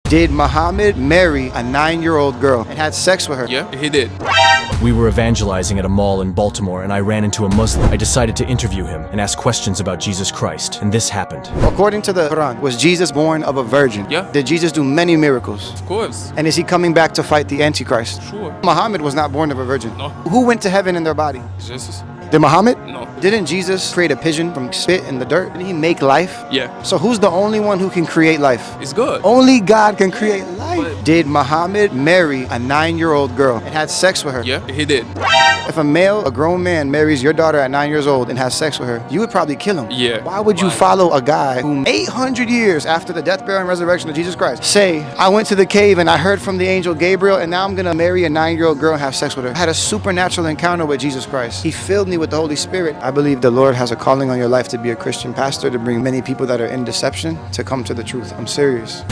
Did Muhammad marry a 9-year-old girl and had sex with her? Yeah, he did. We were evangelizing at a mall in Baltimore and I ran into a Muslim. I decided to interview him and ask questions about Jesus Christ, and this happened. According to the Quran, was Jesus born of a virgin? Yeah. Did Jesus do many miracles? Of course. And is he coming back to fight the Antichrist? Sure. Muhammad was not born of a virgin. No. Who went to heaven in their body? Jesus. Did Muhammad? No. Didn't Jesus create a pigeon from spit in the dirt? Didn't he make life? Yeah. So who's the only one who can create life? It's good. Only God can create life. But- Did Muhammad marry a 9-year-old girl and had sex with her? Yeah, he did. If a grown man marries your daughter at 9 years old and has sex with her, you would probably kill him. Yeah. Why would you follow a guy who 800 years after the death, burial, and resurrection of Jesus Christ say, I went to the cave and I heard from the angel Gabriel and now I'm gonna marry a 9-year-old girl and have sex with her? I had a supernatural encounter with Jesus Christ. He filled me with the Holy Spirit. I believe the Lord has a calling on your life to be a Christian pastor, to bring many people that are in deception to come to the truth. I'm serious.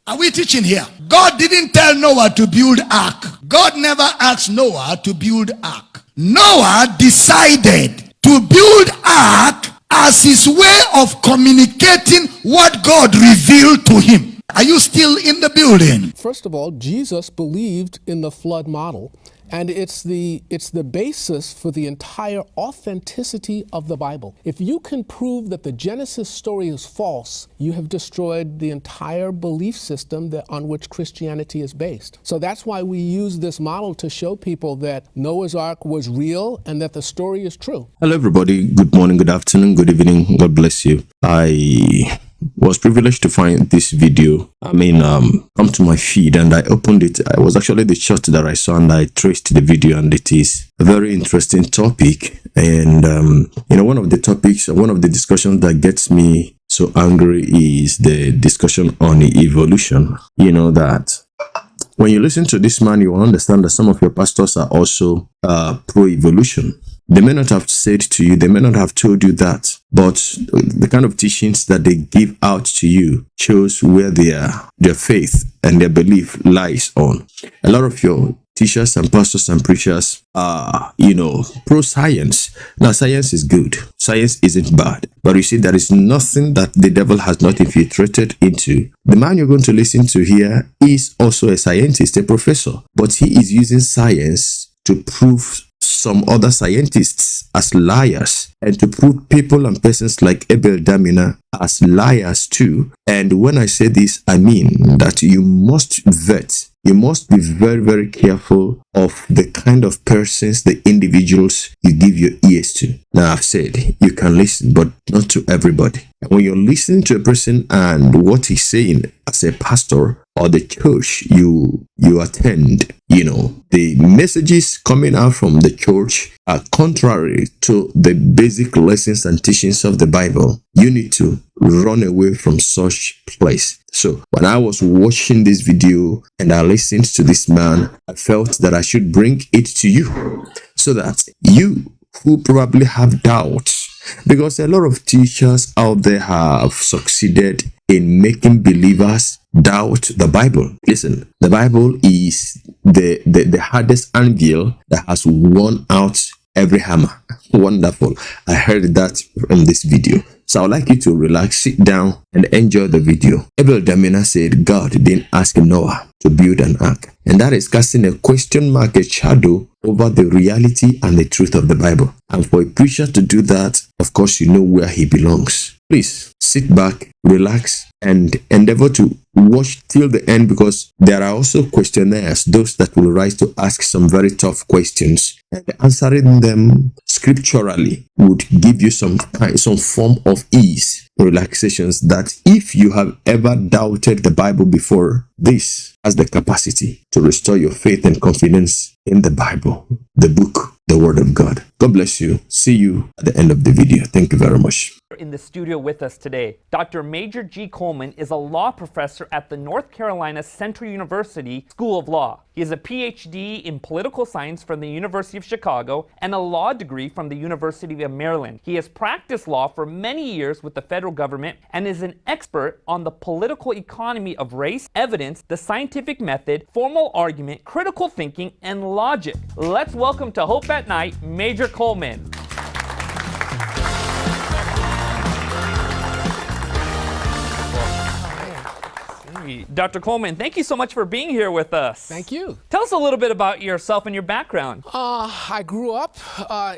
Are we teaching here? God didn't tell Noah to build ark. God never asked Noah to build ark. Noah decided to build ark as his way of communicating what God revealed to him. Are you still in the building? First of all, Jesus believed in the flood model, and it's the basis for the entire authenticity of the Bible. If you can prove that the Genesis story is false, you have destroyed the entire belief system on which Christianity is based. So that's why we use this model to show people that Noah's Ark was real and that the story is true. Hello everybody, good morning, good afternoon, good evening, God bless you. I was privileged to find this video. Come to my feed and I opened it. It was actually the short that I saw and I traced the video, and it is a very interesting topic. And one of the discussions that gets me so angry is the discussion on evolution. You know that when you listen to this man, you will understand that some of your pastors are also pro-evolution. They may not have said to you, they may not have told you that, but the kind of teachings that they give out to you shows where their faith and their belief lies on. A lot of your teachers and pastors and preachers are, pro-science. Now, science is good. Science isn't bad. But you see, there is nothing that the devil has not infiltrated into. The man you're going to listen to here is also a scientist, a professor, but he is using science to prove some other scientists as liars and to prove people and persons like Abel Damina as liars too. And when I say this, I mean that you must vet. You must be very, very careful of the kind of persons, the individuals you give your ears to. Now, I've said you can listen, but not to everybody. And when you're listening to a person and what he's saying as a pastor or the church you attend, the messages coming out from the church are contrary to the basic lessons and teachings of the Bible. You need to run away from such place. So when I was watching this video and I listened to this man, I felt that I should bring it to you so that you who probably have doubts, because a lot of teachers out there have succeeded in making believers doubt the Bible. Listen, the Bible is the hardest anvil that has worn out every hammer. Wonderful. I heard that from this video. So I would like you to relax, sit down, and enjoy the video. Abel Damina said God didn't ask Noah to build an ark. And that is casting a question mark, a shadow over the reality and the truth of the Bible. And for a preacher to do that, of course, you know where he belongs. Please sit back, relax, and endeavor to watch till the end, because there are also questionnaires, those that will rise to ask some very tough questions. And answering them scripturally would give you some form of ease, relaxations, that if you have ever doubted the Bible before, this has the capacity to restore your faith and confidence in the Bible, the book, the Word of God. God bless you. See you at the end of the video. Thank you very much. In the studio with us today, Dr. Major G. Coleman is a law professor at the North Carolina Central University School of Law. He has a PhD in political science from the University of Chicago and a law degree from the University of Maryland. He has practiced law for many years with the federal government and is an expert on the political economy of race, evidence, the scientific method, formal argument, critical thinking, and logic. Let's welcome to Hope at Night, Major Coleman. Great. Dr. Coleman, thank you so much for being here with us. Thank you. Tell us a little bit about yourself and your background. I grew up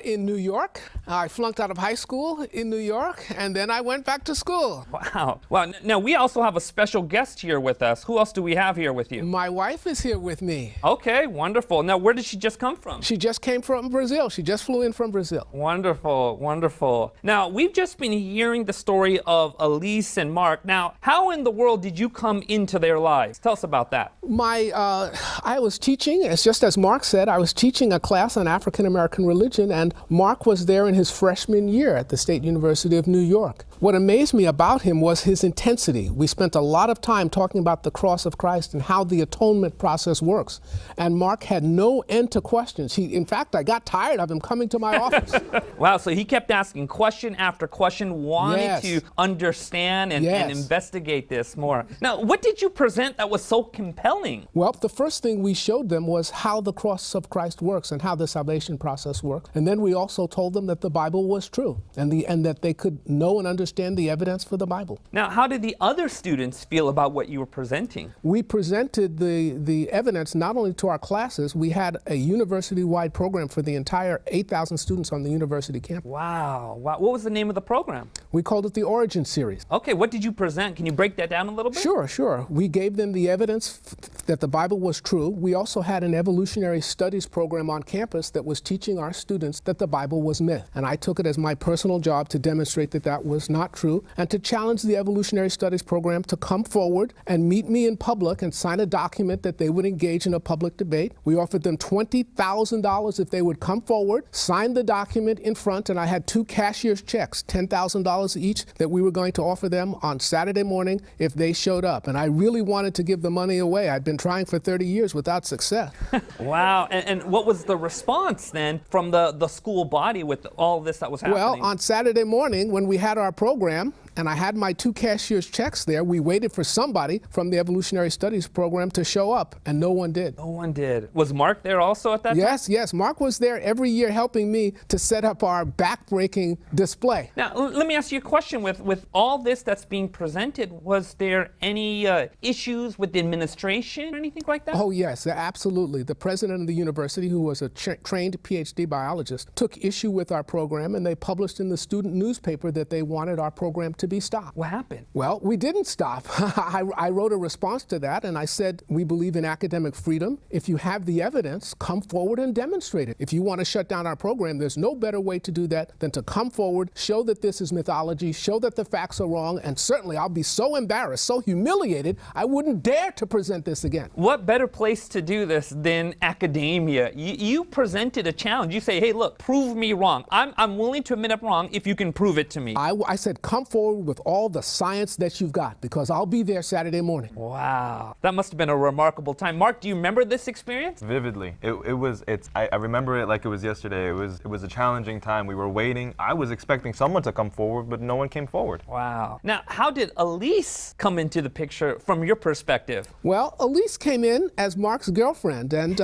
in New York. I flunked out of high school in New York, and then I went back to school. Wow. Well, now we also have a special guest here with us. Who else do we have here with you? My wife is here with me. Okay, wonderful. Now, where did she just come from? She just came from Brazil. She just flew in from Brazil. Wonderful, wonderful. Now, we've just been hearing the story of Elise and Mark. Now, how in the world did you come into their lives? Tell us about that. I was teaching, it's just as Mark said, I was teaching a class on African American religion, and Mark was there in his freshman year at the State University of New York. What amazed me about him was his intensity. We spent a lot of time talking about the cross of Christ and how the atonement process works. And Mark had no end to questions. In fact, I got tired of him coming to my office. Wow, so he kept asking question after question, wanting to understand and investigate this more. Now, what did you present that was so compelling? Well, the first thing we showed them was how the cross of Christ works and how the salvation process works. And then we also told them that the Bible was true and that they could know and understand the evidence for the Bible. Now, how did the other students feel about what you were presenting? We presented the evidence not only to our classes, we had a university-wide program for the entire 8,000 students on the university campus. Wow. What was the name of the program? We called it the Origin Series. Okay, what did you present? Can you break that down a little bit? Sure. We gave them the evidence that the Bible was true. We also had an evolutionary studies program on campus that was teaching our students that the Bible was myth. And I took it as my personal job to demonstrate that that was not true and to challenge the evolutionary studies program to come forward and meet me in public and sign a document that they would engage in a public debate. We offered them $20,000 if they would come forward, sign the document in front, and I had 2 cashier's checks, $10,000 each, that we were going to offer them on Saturday morning if they showed up. And I really wanted to give the money away. I'd been trying for 30 years without success. Wow. And what was the response then from the school body with all this that was happening? Well, on Saturday morning when we had our program, and I had my 2 cashier's checks there, we waited for somebody from the evolutionary studies program to show up, and no one did. No one did. Was Mark there also at that time? Yes. Mark was there every year helping me to set up our back-breaking display. Now, let me ask you a question. With all this that's being presented, was there any issues with the administration or anything like that? Oh, yes, absolutely. The president of the university, who was a trained PhD biologist, took issue with our program, and they published in the student newspaper that they wanted our program to be stopped. What happened? Well, we didn't stop. I wrote a response to that, and I said, we believe in academic freedom. If you have the evidence, come forward and demonstrate it. If you want to shut down our program, there's no better way to do that than to come forward, show that this is mythology, show that the facts are wrong, and certainly I'll be so embarrassed, so humiliated, I wouldn't dare to present this again. What better place to do this than academia? You presented a challenge. You say, hey, look, prove me wrong. I'm willing to admit I'm wrong if you can prove it to me. I said, come forward with all the science that you've got, because I'll be there Saturday morning. Wow, that must have been a remarkable time. Mark, do you remember this experience? Vividly. I remember it like it was yesterday. It was a challenging time. We were waiting. I was expecting someone to come forward, but no one came forward. Wow. Now, how did Elise come into the picture from your perspective? Well, Elise came in as Mark's girlfriend, and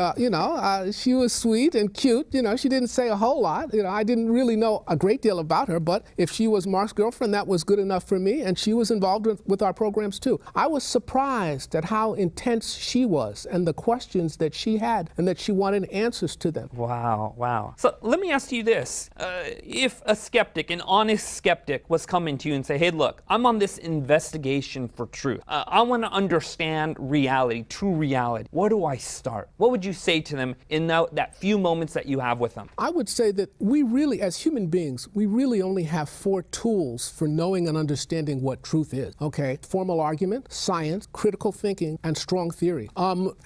she was sweet and cute. She didn't say a whole lot. I didn't really know a great deal about her, but if she was Mark's girlfriend, that was good enough for me, and she was involved with our programs too. I was surprised at how intense she was and the questions that she had and that she wanted answers to them. Wow. So let me ask you this. If a skeptic, an honest skeptic, was coming to you and say, hey, look, I'm on this investigation for truth. I want to understand reality, true reality. Where do I start? What would you say to them in that few moments that you have with them? I would say that we really, as human beings, we really only have 4 tools for knowing and understanding what truth is. Okay, formal argument, science, critical thinking, and strong theory.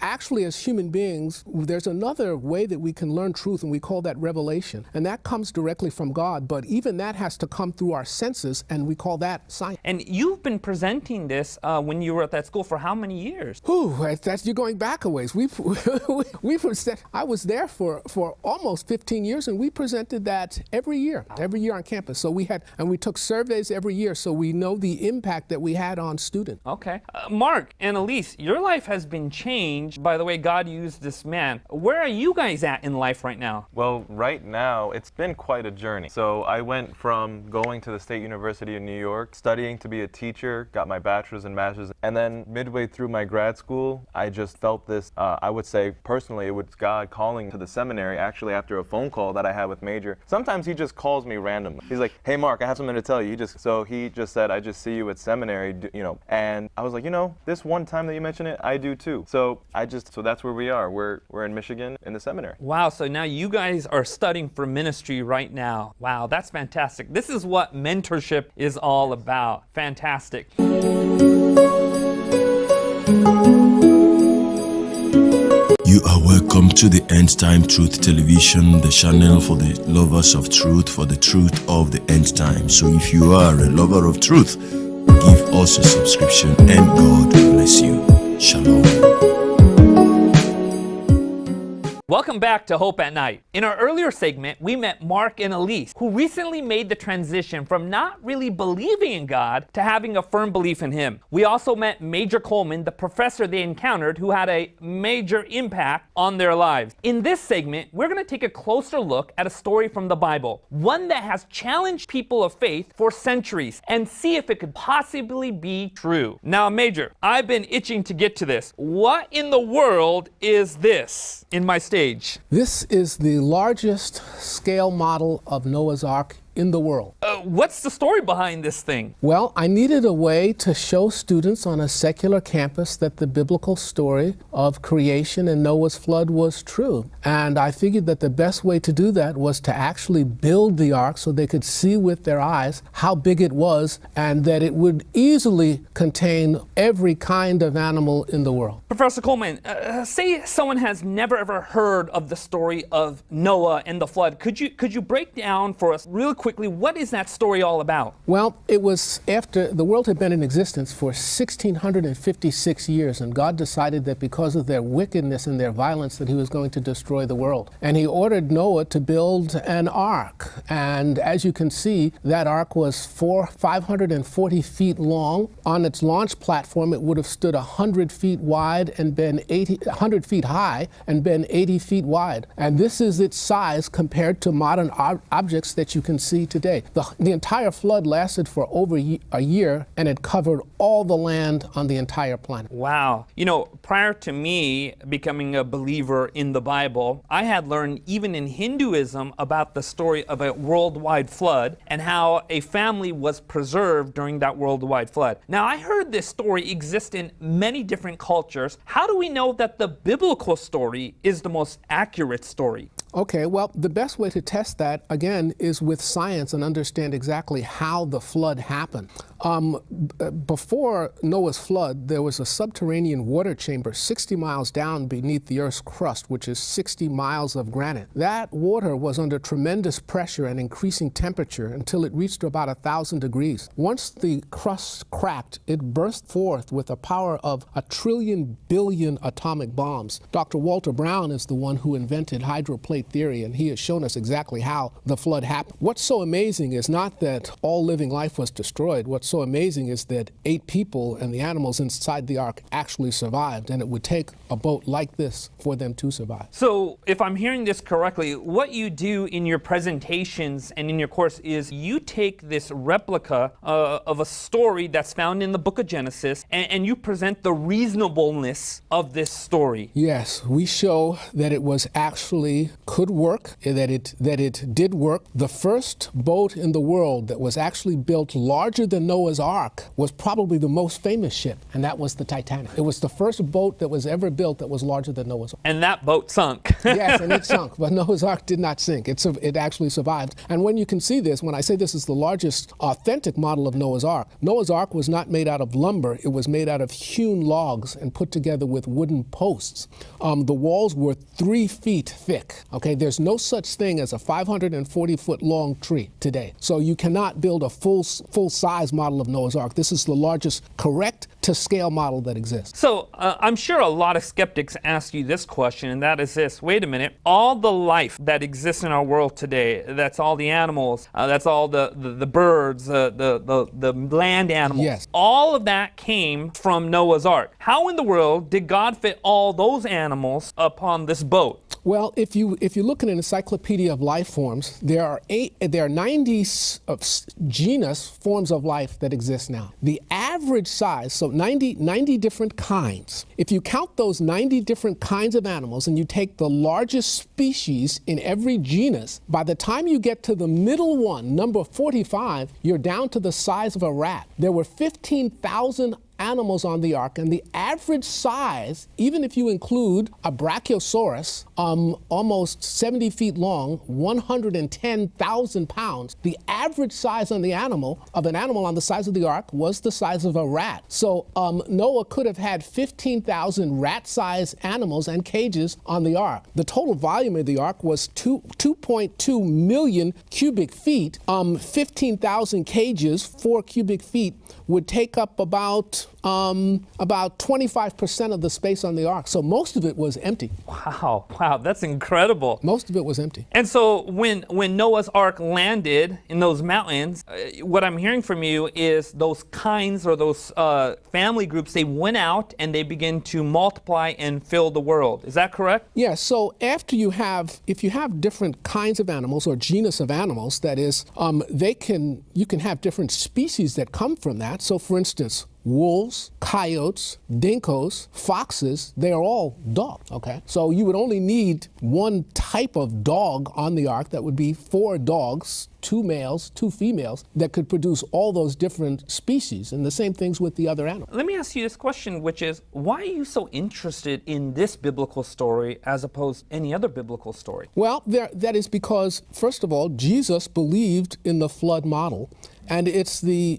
Actually, as human beings, there's another way that we can learn truth, and we call that revelation. And that comes directly from God, but even that has to come through our senses, and we call that science. And you've been presenting this when you were at that school for how many years? You're going back a ways. I was there for almost 15 years, and we presented that every year on campus. So we took surveys every year here, so we know the impact that we had on students. Okay. Mark and Elise, your life has been changed by the way God used this man. Where are you guys at in life right now? Well, right now, it's been quite a journey. So I went from going to the State University of New York, studying to be a teacher, got my bachelor's and master's, and then midway through my grad school, I just felt this, I would say personally, it was God calling to the seminary, actually after a phone call that I had with Major. Sometimes he just calls me randomly. He's like, hey Mark, I have something to tell you. So he just said, I just see you at seminary, and I was like, this one time that you mentioned it, I do too. So that's where we are. We're in Michigan in the seminary. Wow, so now you guys are studying for ministry right now. Wow, that's fantastic. This is what mentorship is all about. Fantastic. You are welcome to the End Time Truth Television, the channel for the lovers of truth, for the truth of the end time. So if you are a lover of truth, give us a subscription and God bless you. Shalom. Welcome back to Hope at Night. In our earlier segment, we met Mark and Elise, who recently made the transition from not really believing in God to having a firm belief in Him. We also met Major Coleman, the professor they encountered, who had a major impact on their lives. In this segment, we're going to take a closer look at a story from the Bible, one that has challenged people of faith for centuries, and see if it could possibly be true. Now, Major, I've been itching to get to this. What in the world is this in my stage? This is the largest scale model of Noah's Ark in the world. What's the story behind this thing? Well, I needed a way to show students on a secular campus that the biblical story of creation and Noah's flood was true. And I figured that the best way to do that was to actually build the ark so they could see with their eyes how big it was and that it would easily contain every kind of animal in the world. Professor Coleman, say someone has never ever heard of the story of Noah and the flood. Could you break down for us real quickly, what is that story all about? Well, it was after the world had been in existence for 1,656 years, and God decided that because of their wickedness and their violence that He was going to destroy the world. And He ordered Noah to build an ark. And as you can see, that ark was 540 feet long. On its launch platform, it would have stood 100 feet wide and been 100 feet high and been 80 feet wide. And this is its size compared to modern objects that you can see today. The entire flood lasted for over a year, and it covered all the land on the entire planet. Wow. Prior to me becoming a believer in the Bible, I had learned even in Hinduism about the story of a worldwide flood and how a family was preserved during that worldwide flood. Now, I heard this story exists in many different cultures. How do we know that the biblical story is the most accurate story? Okay, well, the best way to test that, again, is with science and understand exactly how the flood happened. Before Noah's flood, there was a subterranean water chamber 60 miles down beneath the Earth's crust, which is 60 miles of granite. That water was under tremendous pressure and increasing temperature until it reached about 1,000 degrees. Once the crust cracked, it burst forth with a power of 1 trillion billion atomic bombs. Dr. Walter Brown is the one who invented hydroplate theory, and he has shown us exactly how the flood happened. What's so amazing is not that all living life was destroyed. What's so amazing is that 8 people and the animals inside the ark actually survived, and it would take a boat like this for them to survive. So, if I'm hearing this correctly, what you do in your presentations and in your course is you take this replica of a story that's found in the book of Genesis, and you present the reasonableness of this story. Yes, we show that it was actually could work, that it did work. The first boat in the world that was actually built larger than Noah's Ark was probably the most famous ship, and that was the Titanic. It was the first boat that was ever built that was larger than Noah's Ark. And that boat sunk. Yes, and it sunk, but Noah's Ark did not sink. It actually survived. And when you can see this, when I say this is the largest authentic model of Noah's Ark was not made out of lumber. It was made out of hewn logs and put together with wooden posts. The walls were 3 feet thick. Okay, there's no such thing as a 540-foot long tree today. So you cannot build a full-size model of Noah's Ark. This is the largest correct to scale model that exists. So I'm sure a lot of skeptics ask you this question, and that is this: wait a minute, all the life that exists in our world today, that's all the animals, that's all the birds, the land animals, yes, all of that came from Noah's Ark. How in the world did God fit all those animals upon this boat? Well, if you look at an encyclopedia of life forms, there are 90 genus forms of life that exist now. The average size, so 90 different kinds. If you count those 90 different kinds of animals and you take the largest species in every genus, by the time you get to the middle one, number 45, you're down to the size of a rat. There were 15,000 animals on the ark, and the average size, even if you include a brachiosaurus, almost 70 feet long, 110,000 pounds, the average size on the animal, of an animal on the size of the ark, was the size of a rat. So Noah could have had 15,000 rat-sized animals and cages on the ark. The total volume of the ark was 2.2 million cubic feet. 15,000 cages, 4 cubic feet, would take up about 25% of the space on the ark. So most of it was empty. Wow, that's incredible. Most of it was empty. And so when Noah's Ark landed in those mountains, what I'm hearing from you is those kinds, or those family groups, they went out and they began to multiply and fill the world. Is that correct? Yeah, so if you have different kinds of animals or genus of animals, that is, you can have different species that come from that. So for instance, wolves, coyotes, dingoes, foxes, they are all dogs, okay? So you would only need one type of dog on the ark. That would be 4 dogs, 2 males, 2 females, that could produce all those different species, and the same things with the other animals. Let me ask you this question, which is, why are you so interested in this biblical story as opposed to any other biblical story? Well, that is because, first of all, Jesus believed in the flood model, and it's the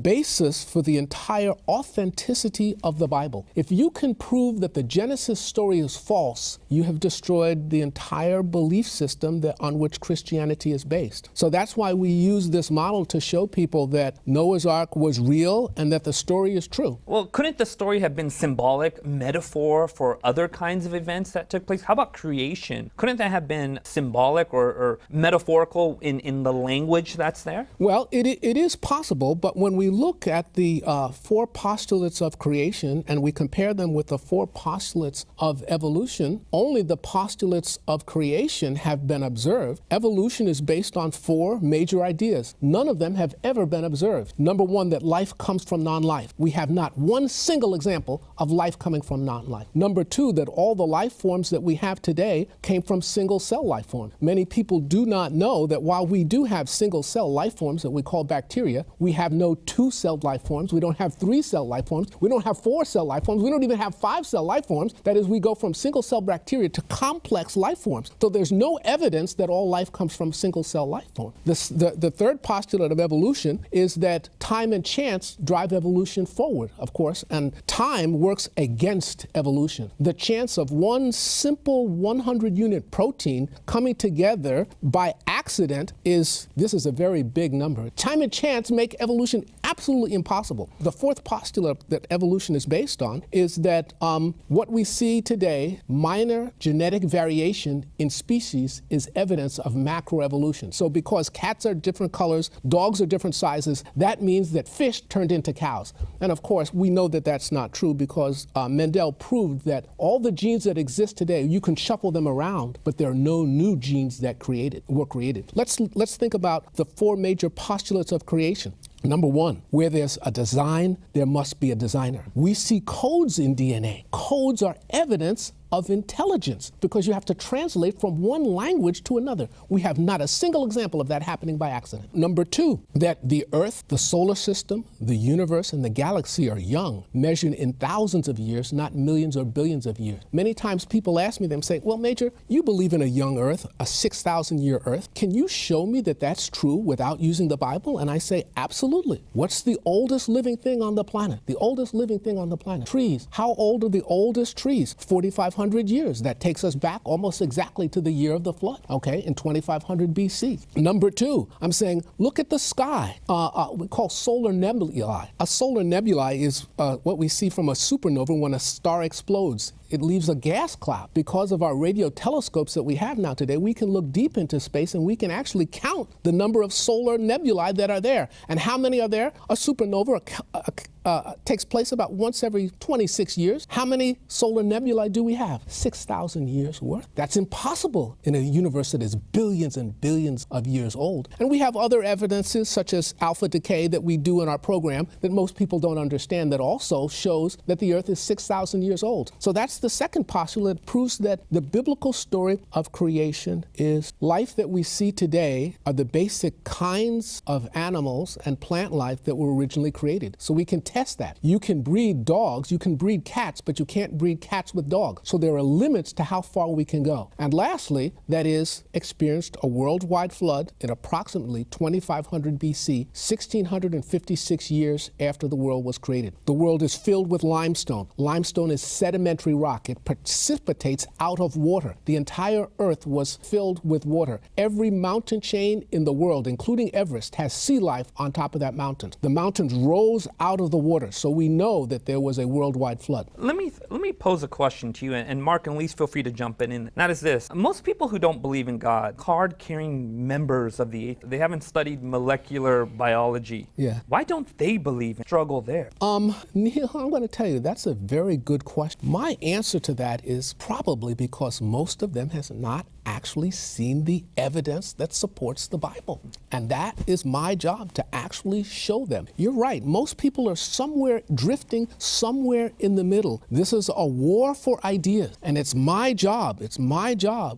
basis for the entire authenticity of the Bible. If you can prove that the Genesis story is false, you have destroyed the entire belief system on which Christianity is based. So that's why we use this model to show people that Noah's Ark was real and that the story is true. Well, couldn't the story have been symbolic, metaphor for other kinds of events that took place? How about creation? Couldn't that have been symbolic or metaphorical in the language that's there? Well, it is possible, but when we look at the 4 postulates of creation and we compare them with the 4 postulates of evolution, only the postulates of creation have been observed. Evolution is based on 4 major ideas. None of them have ever been observed. Number 1, that life comes from non-life. We have not one single example of life coming from non-life. Number 2, that all the life forms that we have today came from single-cell life forms. Many people do not know that while we do have single-cell life forms that we call bacteria, we have no 2-celled life forms. We don't have 3-cell life forms. We don't have 4-cell life forms. We don't even have 5-cell life forms. That is, we go from single-cell bacteria to complex life forms. So there's no evidence that all life comes from single-cell life forms. The third postulate of evolution is that time and chance drive evolution forward, of course, and time works against evolution. The chance of one simple 100-unit protein coming together by accident this is a very big number. Time and chance make evolution absolutely impossible. The 4th postulate that evolution is based on is that what we see today, minor genetic variation in species, is evidence of macroevolution. So because cats are different colors, dogs are different sizes, that means that fish turned into cows. And of course, we know that that's not true because Mendel proved that all the genes that exist today, you can shuffle them around, but there are no new genes that were created. Let's think about the 4 major postulates of creation. Number 1, where there's a design, there must be a designer. We see codes in DNA. Codes are evidence of intelligence because you have to translate from one language to another. We have not a single example of that happening by accident. Number 2, that the Earth, the solar system, the universe, and the galaxy are young, measured in thousands of years, not millions or billions of years. Many times people ask me, they say, well, Major, you believe in a young Earth, a 6,000-year Earth. Can you show me that that's true without using the Bible? And I say, absolutely. What's the oldest living thing on the planet? The oldest living thing on the planet? Trees. How old are the oldest trees? 4,500 2,500 years. That takes us back almost exactly to the year of the flood, okay, in 2500 BC. Number two, I'm saying, look at the sky. We call solar nebulae. A solar nebulae is what we see from a supernova when a star explodes. It leaves a gas cloud. Because of our radio telescopes that we have now today, we can look deep into space and we can actually count the number of solar nebulae that are there. And how many are there? A supernova takes place about once every 26 years. How many solar nebulae do we have? 6,000 years worth. That's impossible in a universe that is billions and billions of years old. And we have other evidences such as alpha decay that we do in our program that most people don't understand that also shows that the earth is 6,000 years old. So that's the second postulate that proves that the biblical story of creation is life that we see today are the basic kinds of animals and plant life that were originally created. So we can test that. You can breed dogs, you can breed cats, but you can't breed cats with dogs. So there are limits to how far we can go. And lastly, that is experienced a worldwide flood in approximately 2500 BC, 1656 years after the world was created. The world is filled with limestone. Limestone is sedimentary rock. It precipitates out of water. The entire earth was filled with water. Every mountain chain in the world, including Everest, has sea life on top of that mountain. The mountains rose out of the water, so we know that there was a worldwide flood. Let me pose a question to you, and Mark and Lise, feel free to jump in. And that is this. Most people who don't believe in God, card-carrying members of the atheist, they haven't studied molecular biology. Yeah. Why don't they believe and struggle there? Neil, I'm going to tell you, that's a very good question. My answer to that is probably because most of them has not actually seen the evidence that supports the Bible. And that is my job, to actually show them. You're right, most people are somewhere drifting somewhere in the middle. This is a war for ideas, and it's my job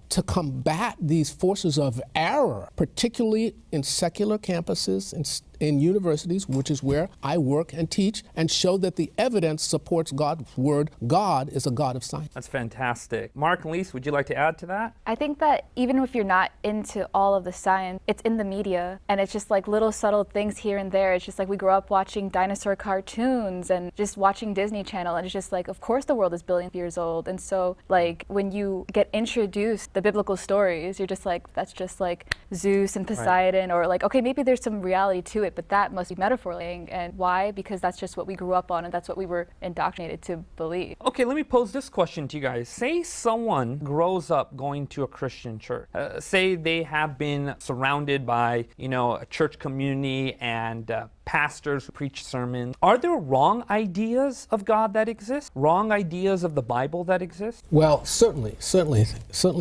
to combat these forces of error, particularly in secular campuses, in universities, which is where I work and teach, and show that the evidence supports God's word. God is a God of science. That's fantastic. Mark and Lise, would you like to add to that? I think that even if you're not into all of the science, it's in the media, and it's just like little subtle things here and there. It's just like we grew up watching dinosaur cartoons and just watching Disney Channel, and it's just like, of course the world is billions of years old. And so like when you get introduced the biblical stories, you're just like, that's just like Zeus and Poseidon, or like, okay, maybe there's some reality to it, but that must be metaphorly. And why? Because that's just what we grew up on, and that's what we were indoctrinated to believe. Okay, let me pose this question to you guys. Say someone grows up going to a Christian church. Say they have been surrounded by, a church community and pastors who preach sermons. Are there wrong ideas of God that exist? Wrong ideas of the Bible that exist? Well, certainly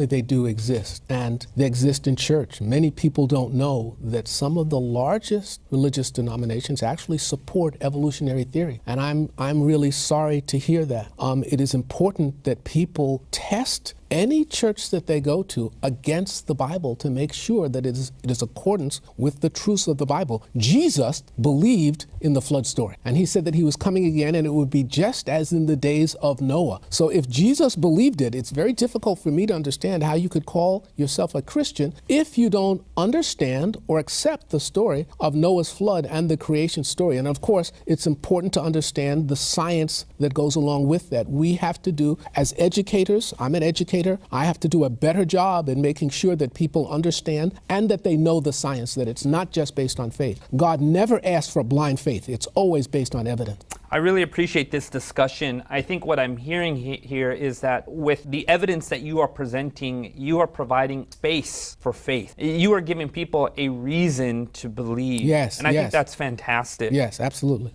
they do exist, and they exist in church. Many people don't know that some of the largest religious denominations actually support evolutionary theory, and I'm really sorry to hear that. It is important that people test any church that they go to against the Bible to make sure that it is accordance with the truths of the Bible. Jesus believed in the flood story, and he said that he was coming again and it would be just as in the days of Noah. So if Jesus believed it, it's very difficult for me to understand how you could call yourself a Christian if you don't understand or accept the story of Noah's flood and the creation story. And of course, it's important to understand the science that goes along with that. We have to do, as educators, I'm an educator, I have to do a better job in making sure that people understand and that they know the science, that it's not just based on faith. God never asked for blind faith. It's always based on evidence. I really appreciate this discussion. I think what I'm hearing here is that with the evidence that you are presenting, you are providing space for faith. You are giving people a reason to believe. Yes, and I think that's fantastic. Yes, absolutely.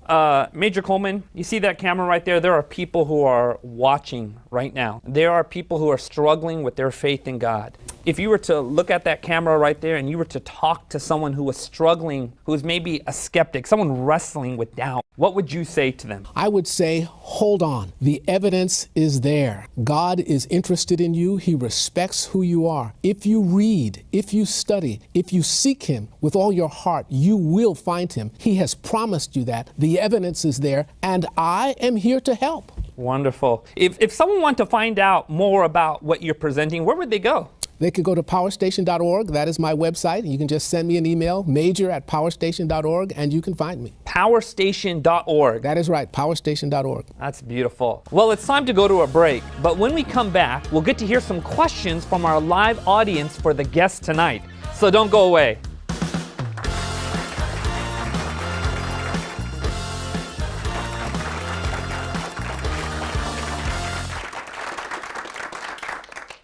Major Coleman, you see that camera right there? There are people who are watching right now. There are people who are struggling with their faith in God. If you were to look at that camera right there and you were to talk to someone who was struggling, who is maybe a skeptic, someone wrestling with doubt, what would you say to them? I would say, hold on. The evidence is there. God is interested in you. He respects who you are. If you read, if you study, if you seek him with all your heart, you will find him. He has promised you that. The evidence is there, and I am here to help. Wonderful. If someone wanted to find out more about what you're presenting, where would they go? They could go to powerstation.org. That is my website. You can just send me an email, major@powerstation.org, and you can find me. Powerstation.org. That is right, powerstation.org. That's beautiful. Well, it's time to go to a break, but when we come back, we'll get to hear some questions from our live audience for the guest tonight. So don't go away.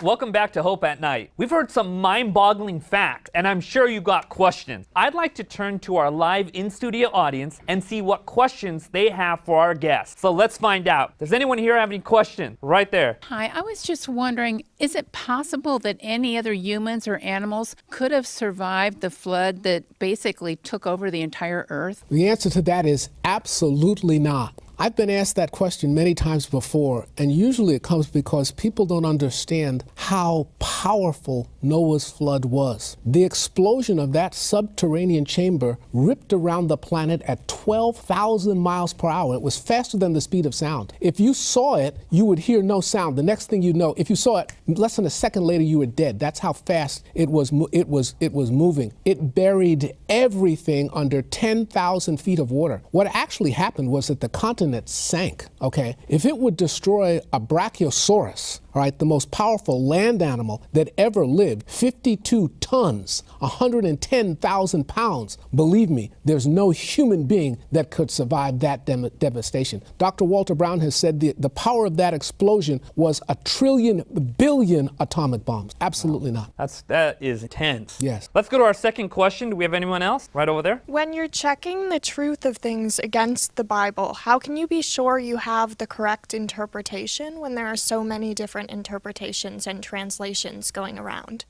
Welcome back to Hope at Night. We've heard some mind-boggling facts, and I'm sure you got questions. I'd like to turn to our live in-studio audience and see what questions they have for our guests. So let's find out. Does anyone here have any questions? Right there. Hi, I was just wondering, is it possible that any other humans or animals could have survived the flood that basically took over the entire earth? The answer to that is absolutely not. I've been asked that question many times before, and usually it comes because people don't understand how powerful Noah's flood was. The explosion of that subterranean chamber ripped around the planet at 12,000 miles per hour. It was faster than the speed of sound. If you saw it, you would hear no sound. The next thing you know, if you saw it, less than a second later, you were dead. That's how fast it was moving. It buried everything under 10,000 feet of water. What actually happened was that the continent sank, okay? If it would destroy a brachiosaurus, all right, the most powerful land animal that ever lived, 52 tons, 110,000 pounds, believe me, there's no human being that could survive that devastation. Dr. Walter Brown has said the power of that explosion was 1 billion atomic bombs. Absolutely not. That is intense. Yes. Let's go to our second question. Do we have anyone else? Right over there. When you're checking the truth of things against the Bible, how can you be sure you have the correct interpretation when there are so many different interpretations and translations going around?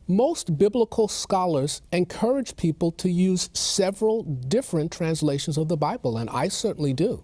Most biblical scholars encourage people to use several different translations of the Bible, and I certainly do.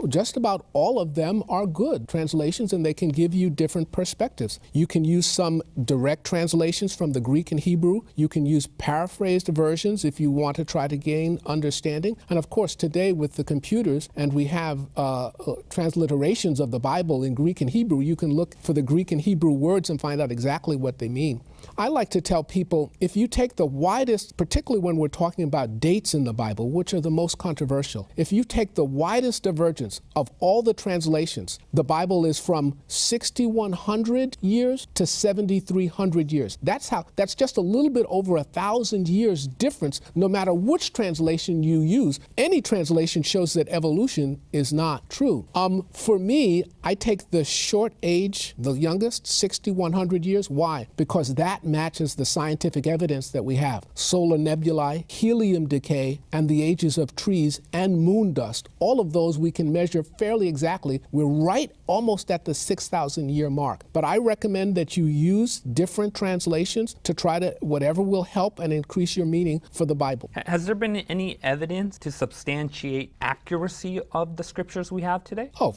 Just about all of them are good translations, and they can give you different perspectives. You can use some direct translations from the Greek and Hebrew. You can use paraphrased versions if you want to try to gain understanding. And of course, today with the computers, and we have transliterations of the Bible in Greek and Hebrew, you can look for the Greek and Hebrew words and find out exactly what they mean. I like to tell people, if you take the widest, particularly when we're talking about dates in the Bible, which are the most controversial, if you take the widest divergence of all the translations, the Bible is from 6,100 years to 7,300 years. That's just a little bit over 1,000 years difference, no matter which translation you use. Any translation shows that evolution is not true. For me, I take the short age, the youngest, 6,100 years. Why? Because that matches the scientific evidence that we have. Solar nebulae, helium decay, and the ages of trees and moon dust. All of those we can measure fairly exactly. We're right almost at the 6,000 year mark. But I recommend that you use different translations to try to, whatever will help and increase your meaning for the Bible. Has there been any evidence to substantiate accuracy of the scriptures we have today? Oh,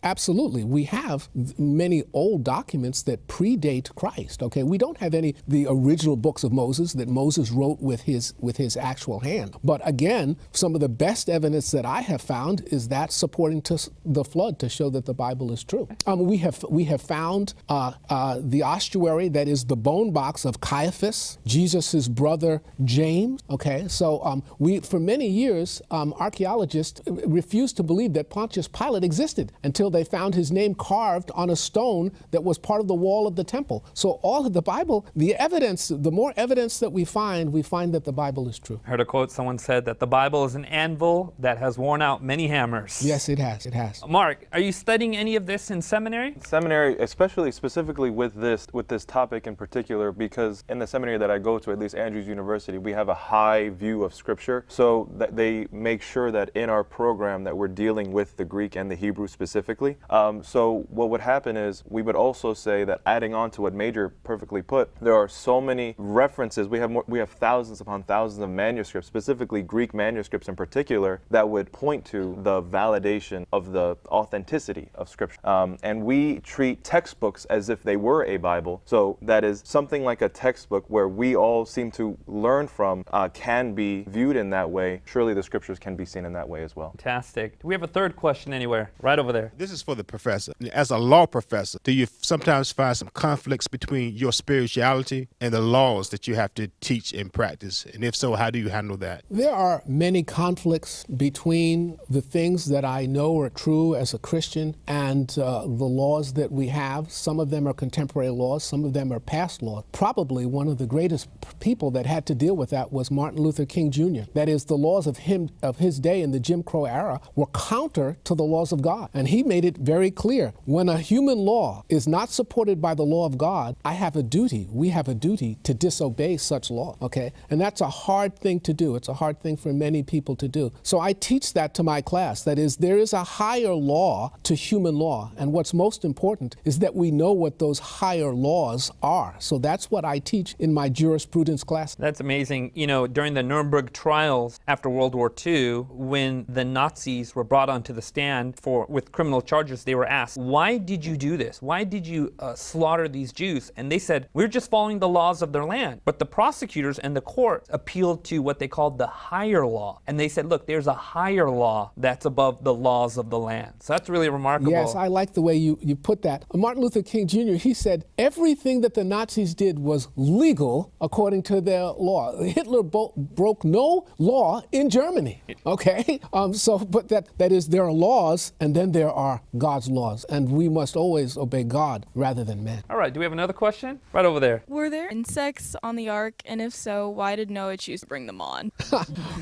absolutely. We have many old documents that predate Christ, okay? We don't have the original books of Moses that Moses wrote with his actual hand. But again, some of the best evidence that I have found is that supporting the flood to show that the Bible is true. We have found the ossuary, that is the bone box of Caiaphas, Jesus' brother James. Okay, so for many years, archaeologists refused to believe that Pontius Pilate existed until they found his name carved on a stone that was part of the wall of the temple. So all of the Bible, the evidence, the more evidence that we find that the Bible is true. I heard a quote, someone said that the Bible is an anvil that has worn out many hammers. Yes, it has. Mark, are you studying any of this in seminary? Seminary, especially specifically with this topic in particular, because in the seminary that I go to, at least Andrews University, we have a high view of Scripture, so that they make sure that in our program that we're dealing with the Greek and the Hebrew specifically. So what would happen is we would also say that, adding on to what Major perfectly put, there are so many references. We have thousands upon thousands of manuscripts, specifically Greek manuscripts in particular, that would point to the validation of the authenticity of Scripture. And we treat textbooks as if they were a Bible. So that is something like a textbook where we all seem to learn from can be viewed in that way. Surely the Scriptures can be seen in that way as well. Fantastic. Do we have a third question anywhere? Right over there. This is for the professor. As a law professor, do you sometimes find some conflicts between your spiritual partiality and the laws that you have to teach and practice? And if so, how do you handle that? There are many conflicts between the things that I know are true as a Christian and the laws that we have. Some of them are contemporary laws, some of them are past laws. Probably one of the greatest people that had to deal with that was Martin Luther King Jr. That is, the laws of his day in the Jim Crow era were counter to the laws of God. And he made it very clear, when a human law is not supported by the law of God, we have a duty to disobey such law, okay? And that's a hard thing to do. It's a hard thing for many people to do. So I teach that to my class. That is, there is a higher law to human law. And what's most important is that we know what those higher laws are. So that's what I teach in my jurisprudence class. That's amazing. You know, during the Nuremberg trials after World War II, when the Nazis were brought onto the stand with criminal charges, they were asked, why did you do this? Why did you slaughter these Jews? And they said, we're just following the laws of their land. But the prosecutors and the court appealed to what they called the higher law. And they said, look, there's a higher law that's above the laws of the land. So that's really remarkable. Yes, I like the way you put that. Martin Luther King Jr., he said everything that the Nazis did was legal according to their law. Hitler broke no law in Germany, okay? But that is, there are laws, and then there are God's laws, and we must always obey God rather than man. All right, do we have another question? Right over there. Were there insects on the ark, and if so, why did Noah choose to bring them on?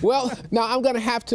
Well, now I'm going to have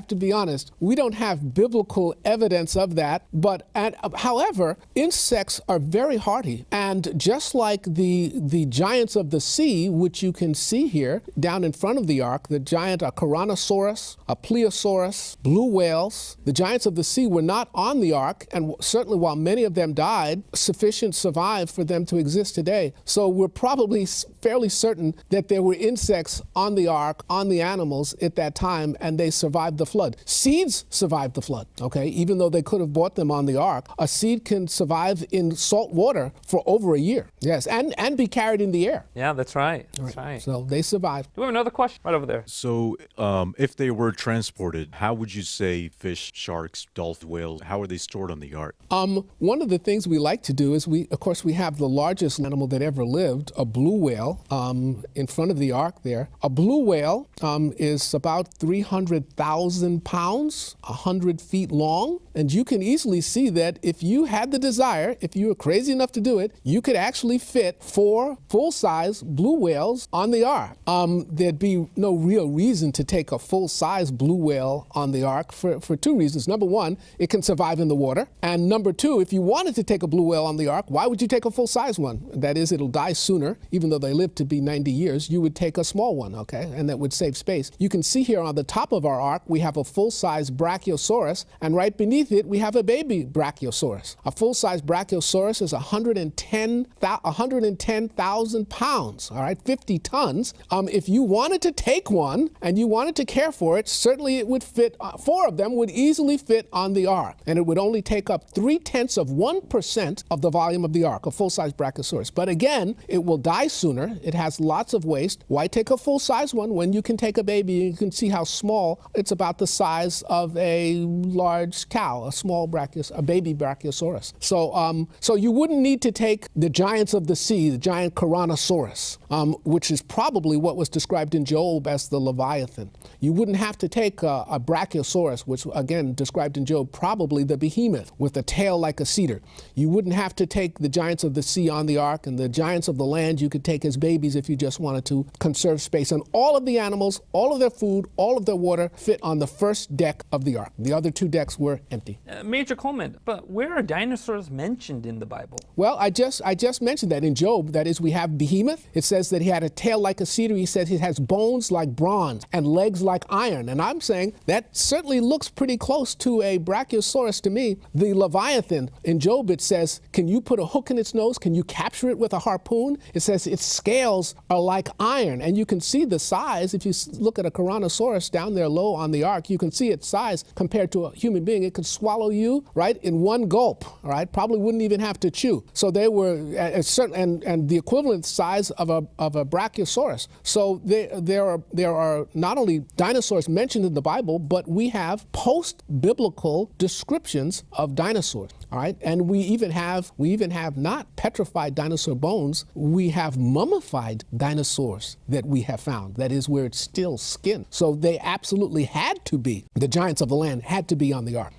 to be honest. We don't have biblical evidence of that, but however, insects are very hardy, and just like the giants of the sea, which you can see here down in front of the ark, the giant Caranosaurus, a Plesiosaurus, blue whales, the giants of the sea were not on the ark, and certainly while many of them died, sufficient survived for them to exist today. So we're probably fairly certain that there were insects on the ark, on the animals at that time, and they survived the flood. Seeds survived the flood, okay? Even though they could have bought them on the ark, a seed can survive in salt water for over a year, yes, and be carried in the air. Yeah, that's right. That's right. So they survived. Do we have another question? Right over there. So if they were transported, how would you say fish, sharks, dolphin, whales, how are they stored on the ark? One of the things we like to do is we have the largest animal that ever lived, a blue whale, in front of the ark there. A blue whale is about 300,000 pounds, 100 feet long. And you can easily see that if you had the desire, if you were crazy enough to do it, you could actually fit 4 full-size blue whales on the ark. There'd be no real reason to take a full-size blue whale on the ark for 2 reasons. Number one, it can survive in the water. And number two, if you wanted to take a blue whale on the ark, why would you take a full-size one? That is, it'll die sooner, even though they live to be 90 years. You would take a small one, okay? And that would save space. You can see here on the top of our ark, we have a full-size Brachiosaurus, and right beneath it, we have a baby Brachiosaurus. A full-size Brachiosaurus is 110,000 pounds, all right, 50 tons. If you wanted to take one and you wanted to care for it, certainly it would fit, 4 of them would easily fit on the ark, and it would only take up 0.3% of the volume of the ark, a full-size Brachiosaurus. But again, it will die sooner. It has lots of waste. Why take a full-size one when you can take a baby? You can see how small. It's about the size of a large cow, a baby Brachiosaurus. So you wouldn't need to take the giants of the sea, the giant Caranosaurus, which is probably what was described in Job as the Leviathan. You wouldn't have to take a Brachiosaurus, which again described in Job, probably the behemoth with a tail like a cedar. You wouldn't have to take the giants of the sea on the ark, and the giants of the land you could take as babies if you just wanted to conserve space. And all of the animals, all of their food, all of their water fit on the first deck of the ark. The other 2 decks were empty. Major Coleman, but where are dinosaurs mentioned in the Bible? Well, I just mentioned that in Job. That is, we have behemoth. It says that he had a tail like a cedar. He says he has bones like bronze and legs like iron. And I'm saying that certainly looks pretty close to a Brachiosaurus to me. The Leviathan, in Job, it says, can you put a hook in its nose? Can you capture it with a harpoon? It says its scales are like iron. And you can see the size. If you look at a Caranosaurus down there low on the ark, you can see its size compared to a human being. It could swallow you, right, in one gulp, all right? Probably wouldn't even have to chew. So they were and the equivalent size of a Brachiosaurus. So there are not only dinosaurs mentioned in the Bible, but we have post-biblical descriptions of dinosaurs. All right, and we even have not petrified dinosaur bones. We have mummified dinosaurs that we have found. That is where it's still skin. So they absolutely had to be. The giants of the land had to be on the ark.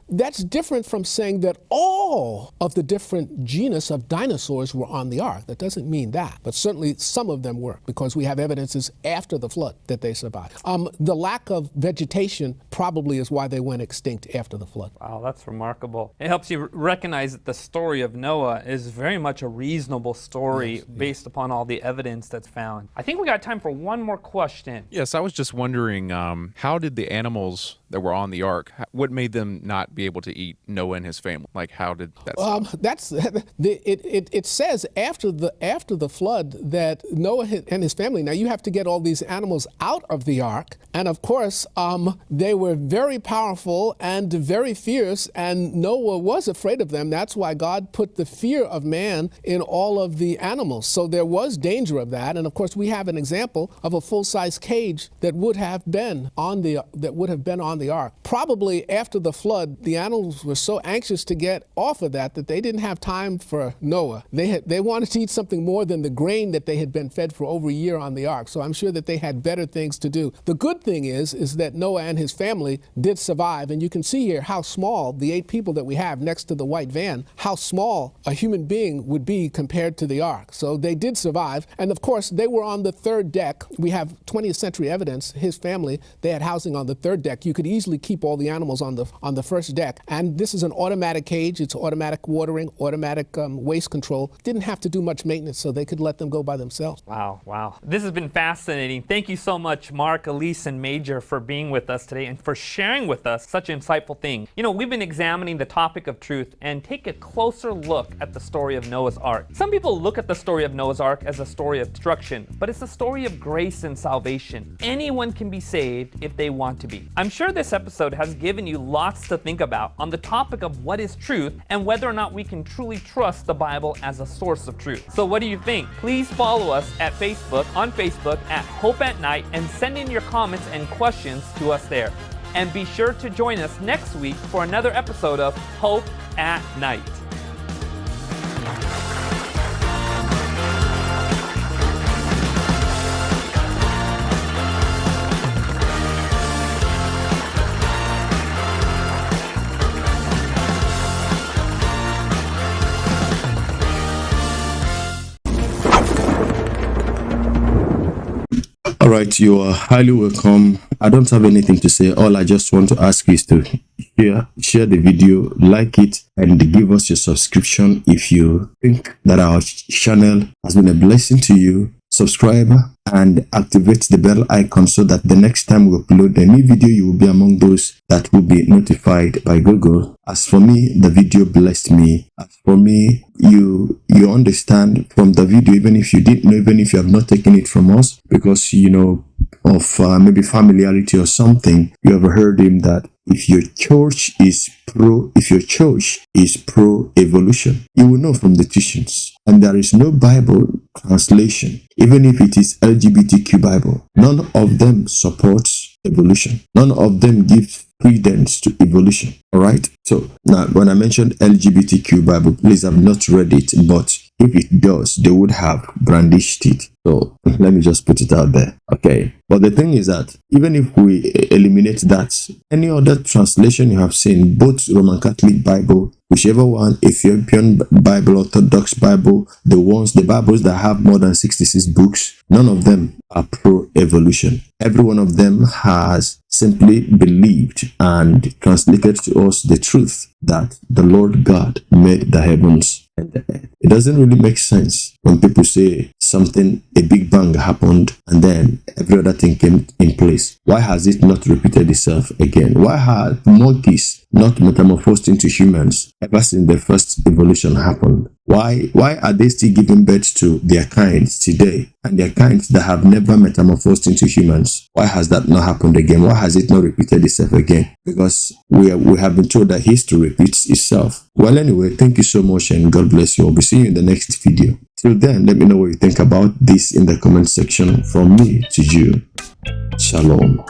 That's different from saying that all of the different genus of dinosaurs were on the ark. That doesn't mean that, but certainly some of them were, because we have evidences after the flood that they survived. The lack of vegetation probably is why they went extinct after the flood. Wow, that's remarkable. It helps you recognize that the story of Noah is very much a reasonable story based upon all the evidence that's found. I think we got time for one more question. Yes, I was just wondering, how did the animals that were on the ark, what made them not be able to eat Noah and his family? Like, how did that stop? It says after the flood that Noah and his family, now you have to get all these animals out of the ark, and of course they were very powerful and very fierce, and Noah was afraid of them. That's why God put the fear of man in all of the animals. So there was danger of that, and of course we have an example of a full-size cage that would have been on the ark. Probably after the flood, the animals were so anxious to get off of that they didn't have time for Noah. They wanted to eat something more than the grain that they had been fed for over a year on the ark. So I'm sure that they had better things to do. The good thing is that Noah and his family did survive, and you can see here how small the 8 people that we have next to the white van, how small a human being would be compared to the ark. So they did survive, and of course they were on the 3rd deck. We have 20th century evidence. His family, they had housing on the 3rd deck. You could easily keep all the animals on the 1st deck, and this is an automatic cage. It's automatic watering, automatic waste control. Didn't have to do much maintenance, so they could let them go by themselves. Wow. This has been fascinating. Thank you so much, Mark, Elise, and Major, for being with us today and for sharing with us such an insightful thing. You know, we've been examining the topic of truth and take a closer look at the story of Noah's Ark. Some people look at the story of Noah's Ark as a story of destruction, but it's a story of grace and salvation. Anyone can be saved if they want to be. I'm sure this episode has given you lots to think about on the topic of what is truth and whether or not we can truly trust the Bible as a source of truth. So what do you think? Please follow us on Facebook at Hope at Night, and send in your comments and questions to us there. And be sure to join us next week for another episode of Hope at Night. All right, you are highly welcome. I don't have anything to say. All I just want to ask is to share the video, like it, and give us your subscription if you think that our channel has been a blessing to you. Subscribe and activate the bell icon so that the next time we upload a new video, you will be among those that will be notified by Google. As for me, the video blessed me. As for me, you understand from the video, even if you didn't know, even if you have not taken it from us, because you know of maybe familiarity or something, you have heard him that if your church is pro evolution, you will know from the teachings. And there is no Bible translation, even if it is LGBTQ Bible. None of them supports evolution. None of them give credence to evolution. All right. So now, when I mentioned LGBTQ Bible, please have not read it, but if it does, they would have brandished it. So let me just put it out there. Okay. But the thing is that even if we eliminate that, any other translation you have seen, both Roman Catholic Bible, whichever one, Ethiopian Bible, Orthodox Bible, the Bibles that have more than 66 books, none of them are pro-evolution. Every one of them has simply believed and translated to us the truth that the Lord God made the heavens and the earth. It doesn't really make sense when people say something, a big bang happened and then every other thing came in place. Why has it not repeated itself again? Why have monkeys not metamorphosed into humans ever since the first evolution happened? Why are they still giving birth to their kinds today, and their kinds that have never metamorphosed into humans? Why has that not happened again? Why has it not repeated itself again? Because we have been told that history repeats itself. Well, anyway, thank you so much and God bless you. I'll be seeing you in the next video. Till then, let me know what you think about this in the comment section. From me to you. Shalom.